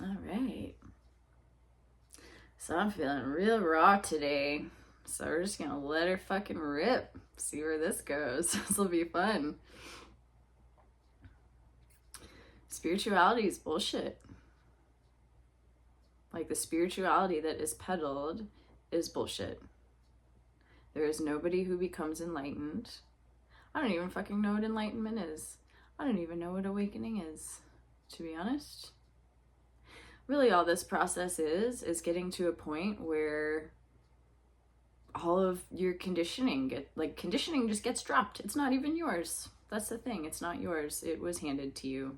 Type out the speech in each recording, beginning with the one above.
All right. So I'm feeling real raw today. So we're just gonna let her fucking rip. See where this goes. This will be fun. Spirituality is bullshit. Like, the spirituality that is peddled is bullshit. There is nobody who becomes enlightened. I don't even fucking know what enlightenment is. I don't even know what awakening is, to be honest. Really, all this process is getting to a point where all of your conditioning just gets dropped. It's not even yours. That's the thing. It's not yours. It was handed to you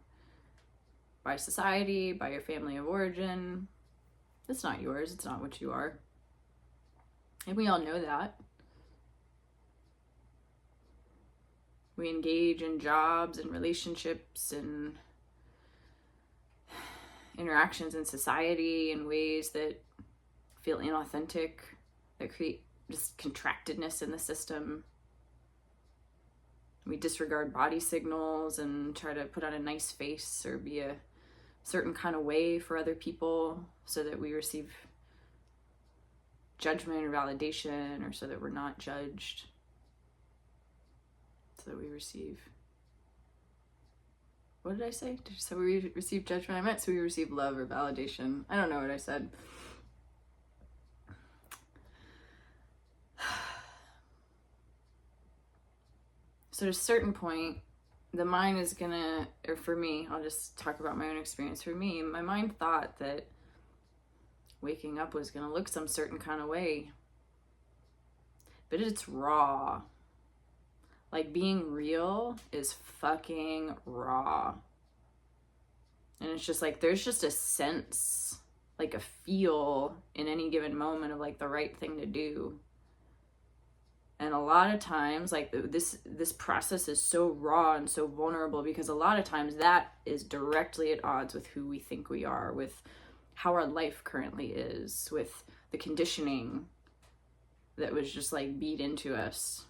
by society, by your family of origin. It's not yours. It's not what you are. And we all know that. We engage in jobs and relationships and interactions in society in ways that feel inauthentic, that create just contractedness in the system. We disregard body signals and try to put on a nice face or be a certain kind of way for other people so that we receive judgment or validation, or so that we're not judged, so that we receive, what did I say? So we receive judgment? I meant so we receive love or validation. I don't know what I said. So at a certain point, the mind is gonna, or for me, I'll just talk about my own experience. For me, my mind thought that waking up was gonna look some certain kind of way. But it's raw. Like, being real is fucking raw. And it's just like, there's just a sense, like a feel in any given moment of like the right thing to do. And a lot of times, like, this process is so raw and so vulnerable because a lot of times that is directly at odds with who we think we are, with how our life currently is, with the conditioning that was just like beat into us.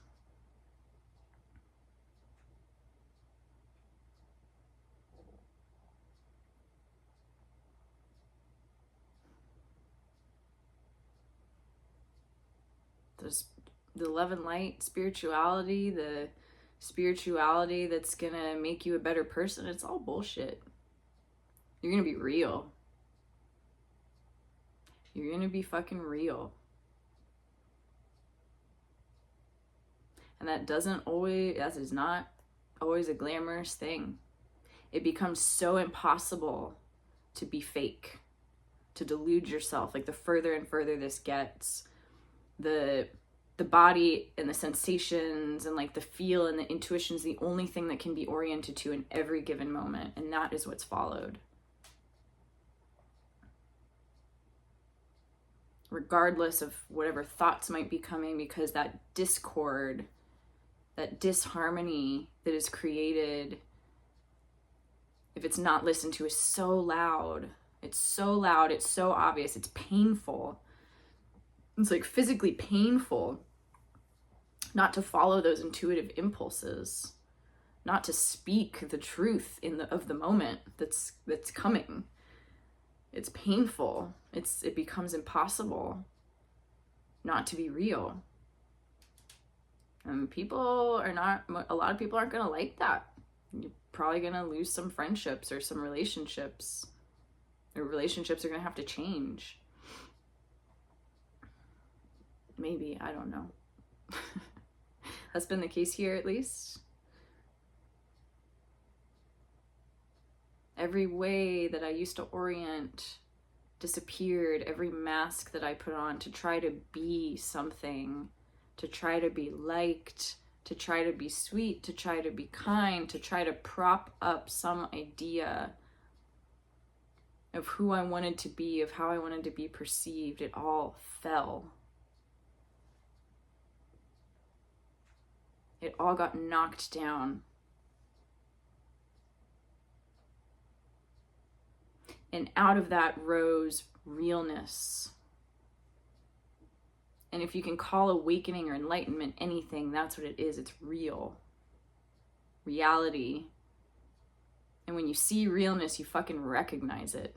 There's the love and light spirituality, the spirituality that's gonna make you a better person. It's all bullshit. You're gonna be real. You're gonna be fucking real. And that is not always a glamorous thing. It becomes so impossible to be fake, to delude yourself. Like, the further and further this gets, the body and the sensations and like the feel and the intuition is the only thing that can be oriented to in every given moment, and that is what's followed. Regardless of whatever thoughts might be coming, because that discord, that disharmony that is created, if it's not listened to, is so loud. It's so loud, it's so obvious, it's painful. It's like physically painful not to follow those intuitive impulses, not to speak the truth of the moment that's coming. It's painful. It becomes impossible not to be real. And a lot of people aren't gonna like that. You're probably gonna lose some friendships or some relationships, or relationships are gonna have to change. Maybe, I don't know. That's been the case here, at least. Every way that I used to orient disappeared. Every mask that I put on to try to be something, to try to be liked, to try to be sweet, to try to be kind, to try to prop up some idea of who I wanted to be, of how I wanted to be perceived, it all fell. It all got knocked down. And out of that rose realness. And if you can call awakening or enlightenment anything, that's what it is. It's real. Reality. And when you see realness, you fucking recognize it.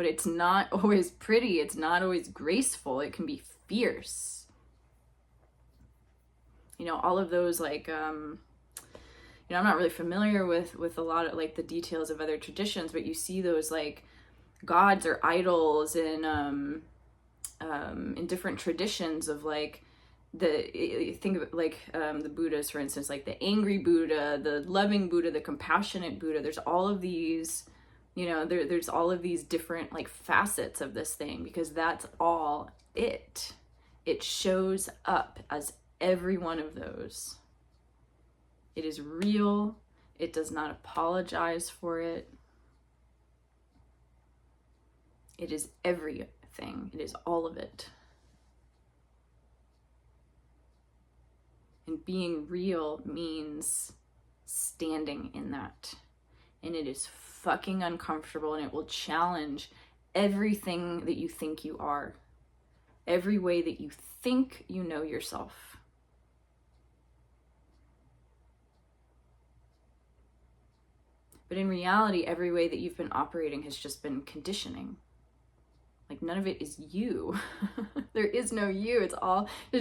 but it's not always pretty. It's not always graceful. It can be fierce. You know, all of those, like, you know, I'm not really familiar with a lot of like the details of other traditions, but you see those like gods or idols in different traditions of like think of it like the Buddhas, for instance, like the angry Buddha, the loving Buddha, the compassionate Buddha. There's all of these, you know, there's all of these different like facets of this thing, because that's all it shows up as every one of those. It is real. It does not apologize for it. It is everything. It is all of it. And being real means standing in that. And it is fucking uncomfortable, and it will challenge everything that you think you are. Every way that you think you know yourself. But in reality, every way that you've been operating has just been conditioning. Like, none of it is you. There is no you. It's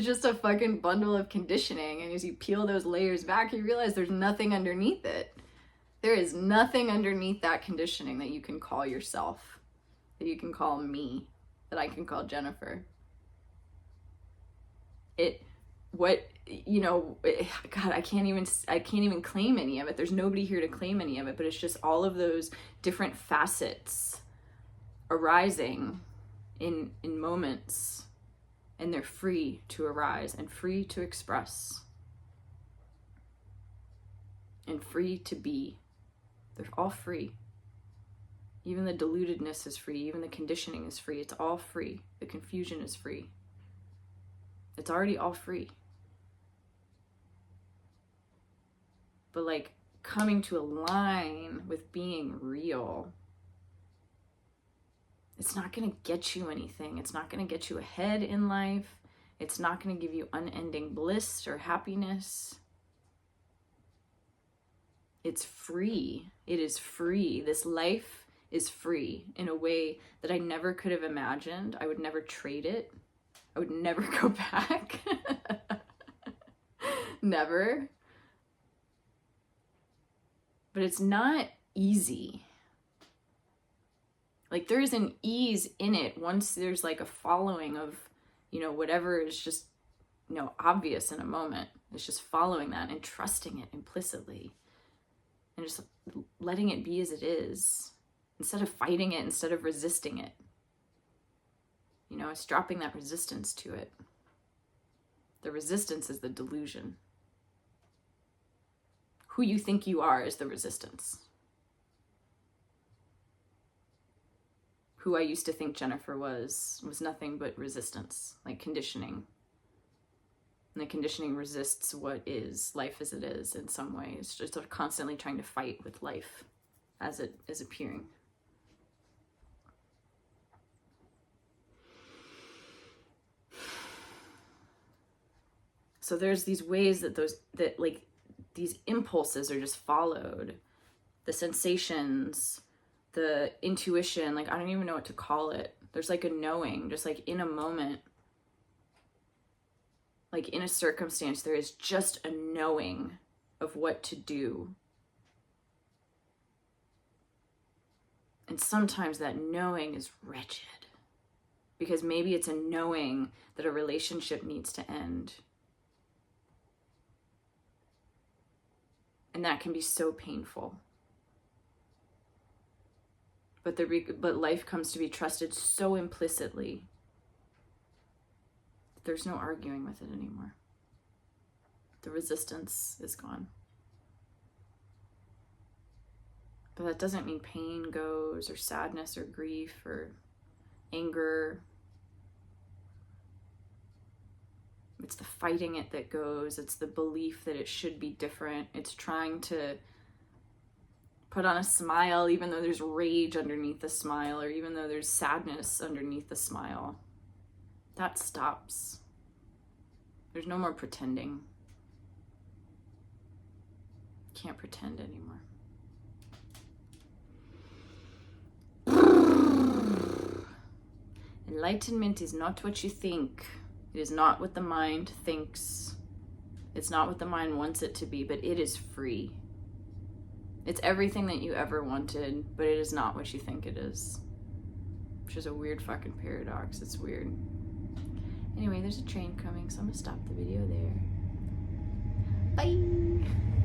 just a fucking bundle of conditioning. And as you peel those layers back, you realize there's nothing underneath it. There is nothing underneath that conditioning that you can call yourself, that you can call me, that I can call Jennifer. God, I can't even claim any of it. There's nobody here to claim any of it, but it's just all of those different facets arising in moments, and they're free to arise and free to express and free to be. They're all free. Even the deludedness is free. Even the conditioning is free. It's all free. The confusion is free. It's already all free. But like coming to align with being real, it's not going to get you anything. It's not going to get you ahead in life. It's not going to give you unending bliss or happiness. It's free. It is free. This life is free in a way that I never could have imagined. I would never trade it. I would never go back. Never. But it's not easy. Like, there is an ease in it once there's like a following of, you know, whatever is just, you know, obvious in a moment. It's just following that and trusting it implicitly and just letting it be as it is, instead of fighting it, instead of resisting it. You know, it's dropping that resistance to it. The resistance is the delusion. Who you think you are is the resistance. Who I used to think Jennifer was nothing but resistance, like conditioning. And the conditioning resists what is, life as it is in some way. It's just sort of constantly trying to fight with life as it is appearing. So there's these ways that these impulses are just followed. The sensations, the intuition, like I don't even know what to call it. There's like a knowing, just like in a moment, like in a circumstance, there is just a knowing of what to do. And sometimes that knowing is wretched, because maybe it's a knowing that a relationship needs to end. And that can be so painful. But life comes to be trusted so implicitly that there's no arguing with it anymore. The resistance is gone. But that doesn't mean pain goes, or sadness, or grief, or anger. It's the fighting it that goes. It's the belief that it should be different. It's trying to put on a smile even though there's rage underneath the smile, or even though there's sadness underneath the smile. That stops. There's no more pretending. Can't pretend anymore. Enlightenment is not what you think. It is not what the mind thinks. It's not what the mind wants it to be, but it is free. It's everything that you ever wanted, but it is not what you think it is. Which is a weird fucking paradox. It's weird. Anyway, there's a train coming, so I'm gonna stop the video there. Bye!